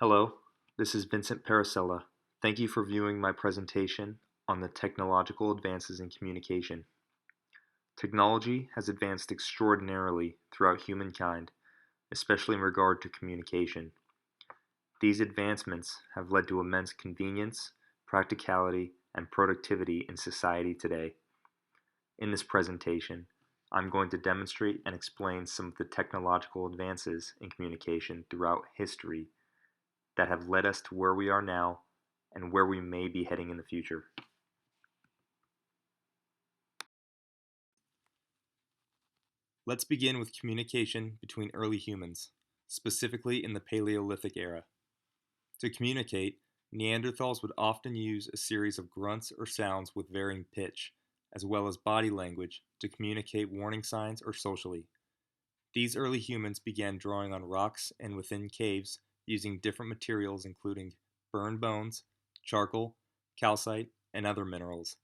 Hello, this is Vincent Paracella. Thank you for viewing my presentation on the technological advances in communication. Technology has advanced extraordinarily throughout humankind, especially in regard to communication. These advancements have led to immense convenience, practicality, and productivity in society today. In this presentation, I'm going to demonstrate and explain some of the technological advances in communication throughout history that have led us to where we are now and where we may be heading in the future. Let's begin with communication between early humans, specifically in the Paleolithic era. To communicate, Neanderthals would often use a series of grunts or sounds with varying pitch, as well as body language to communicate warning signs or socially. These early humans began drawing on rocks and within caves using different materials including burned bones, charcoal, calcite, and other minerals.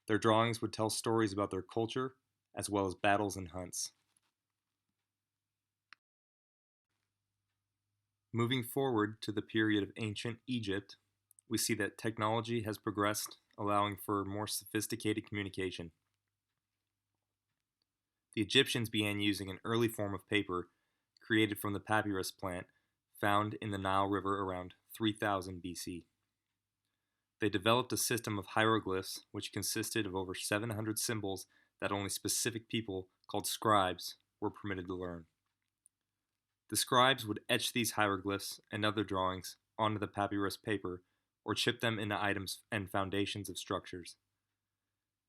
Their drawings would tell stories about their culture as well as battles and hunts. Moving forward to the period of ancient Egypt, we see that technology has progressed, allowing for more sophisticated communication. The Egyptians began using an early form of paper created from the papyrus plant found in the Nile River around 3000 BC. They developed a system of hieroglyphs which consisted of over 700 symbols that only specific people, called scribes, were permitted to learn. The scribes would etch these hieroglyphs and other drawings onto the papyrus paper or chip them into items and foundations of structures.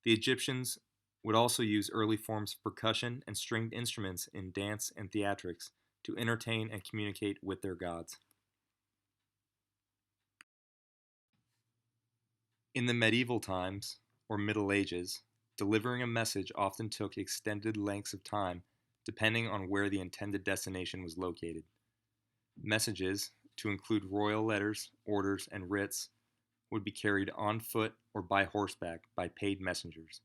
The Egyptians would also use early forms of percussion and stringed instruments in dance and theatrics to entertain and communicate with their gods. In the medieval times, or Middle Ages, delivering a message often took extended lengths of time depending on where the intended destination was located. Messages, to include royal letters, orders, and writs, would be carried on foot or by horseback by paid messengers.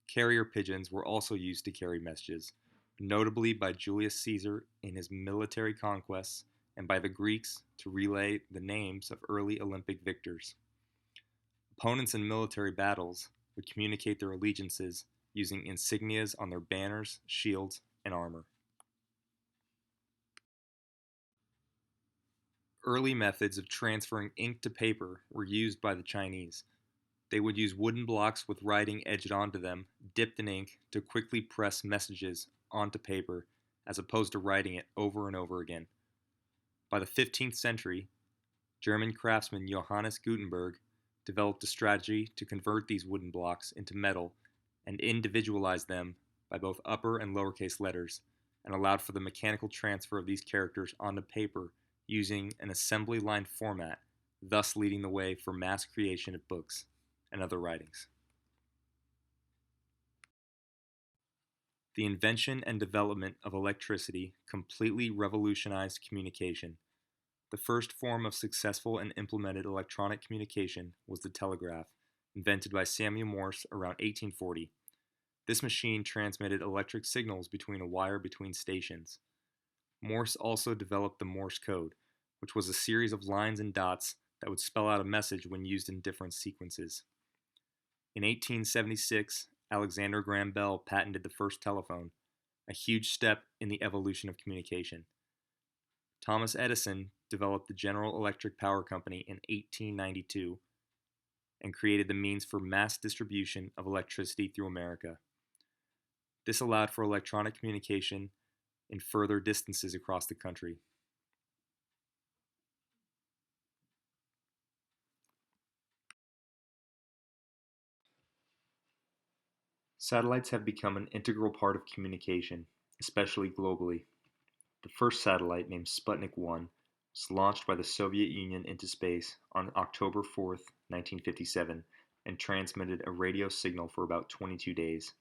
Carrier pigeons were also used to carry messages, notably by Julius Caesar in his military conquests and by the Greeks to relay the names of early Olympic victors. Opponents in military battles would communicate their allegiances using insignias on their banners, shields, and armor. Early methods of transferring ink to paper were used by the Chinese. They would use wooden blocks with writing etched onto them, dipped in ink, to quickly press messages onto paper, as opposed to writing it over and over again. By the 15th century, German craftsman Johannes Gutenberg developed a strategy to convert these wooden blocks into metal and individualize them by both upper and lowercase letters, and allowed for the mechanical transfer of these characters onto paper using an assembly line format, thus leading the way for mass creation of books and other writings. The invention and development of electricity completely revolutionized communication. The first form of successful and implemented electronic communication was the telegraph, invented by Samuel Morse around 1840. This machine transmitted electric signals between a wire between stations. Morse also developed the Morse code, which was a series of lines and dots that would spell out a message when used in different sequences. In 1876, Alexander Graham Bell patented the first telephone, a huge step in the evolution of communication. Thomas Edison developed the General Electric Power Company in 1892 and created the means for mass distribution of electricity through America. This allowed for electronic communication in further distances across the country. Satellites have become an integral part of communication, especially globally. The first satellite, named Sputnik 1, was launched by the Soviet Union into space on October 4, 1957, and transmitted a radio signal for about 22 days.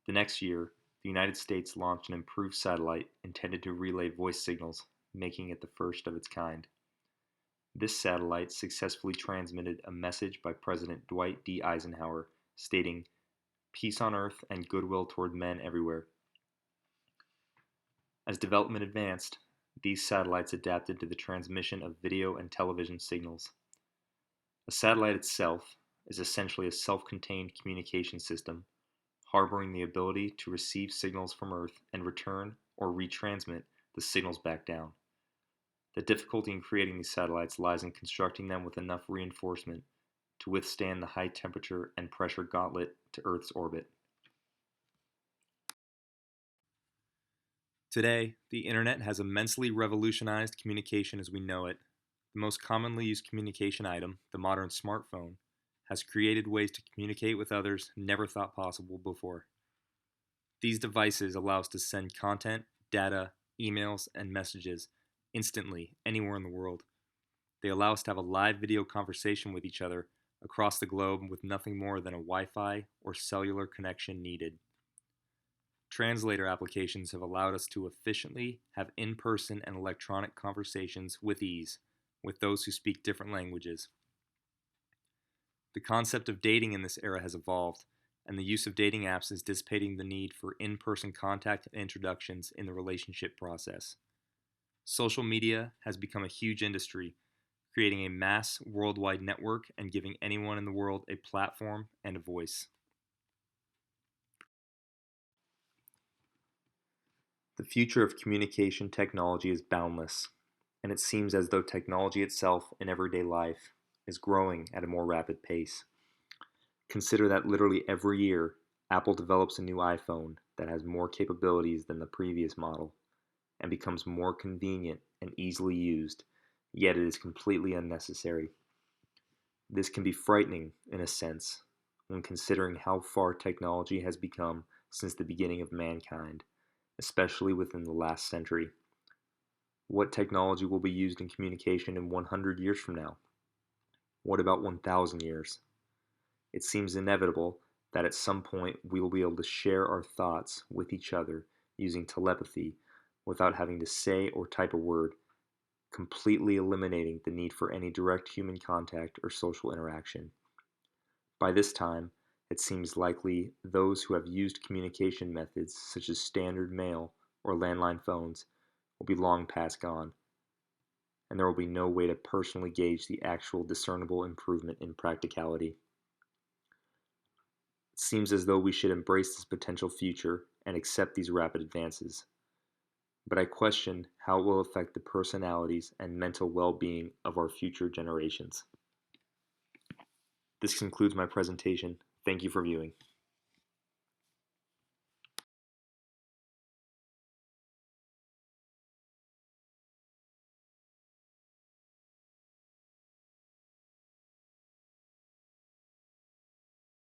The next year, the United States launched an improved satellite intended to relay voice signals, making it the first of its kind. This satellite successfully transmitted a message by President Dwight D. Eisenhower stating, "Peace on earth and goodwill toward men everywhere." As development advanced, These satellites adapted to the transmission of video and television signals. A satellite itself is essentially a self-contained communication system, harboring the ability to receive signals from Earth and return or retransmit the signals back down. The difficulty in creating these satellites lies in constructing them with enough reinforcement to withstand the high temperature and pressure gauntlet to Earth's orbit. Today, the internet has immensely revolutionized communication as we know it. The most commonly used communication item, the modern smartphone, has created ways to communicate with others never thought possible before. These devices allow us to send content, data, emails, and messages instantly anywhere in the world. They allow us to have a live video conversation with each other across the globe with nothing more than a Wi-Fi or cellular connection needed. Translator applications have allowed us to efficiently have in-person and electronic conversations with ease with those who speak different languages. The concept of dating in this era has evolved, and the use of dating apps is dissipating the need for in-person contact and introductions in the relationship process. Social media has become a huge industry, creating a mass worldwide network and giving anyone in the world a platform and a voice. The future of communication technology is boundless, and it seems as though technology itself in everyday life is growing at a more rapid pace. Consider that literally every year, Apple develops a new iPhone that has more capabilities than the previous model and becomes more convenient and easily used, yet it is completely unnecessary. This can be frightening in a sense when considering how far technology has become since the beginning of mankind, especially within the last century. What technology will be used in communication in 100 years from now? What about 1,000 years? It seems inevitable that at some point we will be able to share our thoughts with each other using telepathy without having to say or type a word, completely eliminating the need for any direct human contact or social interaction. By this time, it seems likely those who have used communication methods such as standard mail or landline phones will be long past gone, and there will be no way to personally gauge the actual discernible improvement in practicality. It seems as though we should embrace this potential future and accept these rapid advances. But I question how it will affect the personalities and mental well-being of our future generations. This concludes my presentation. Thank you for viewing.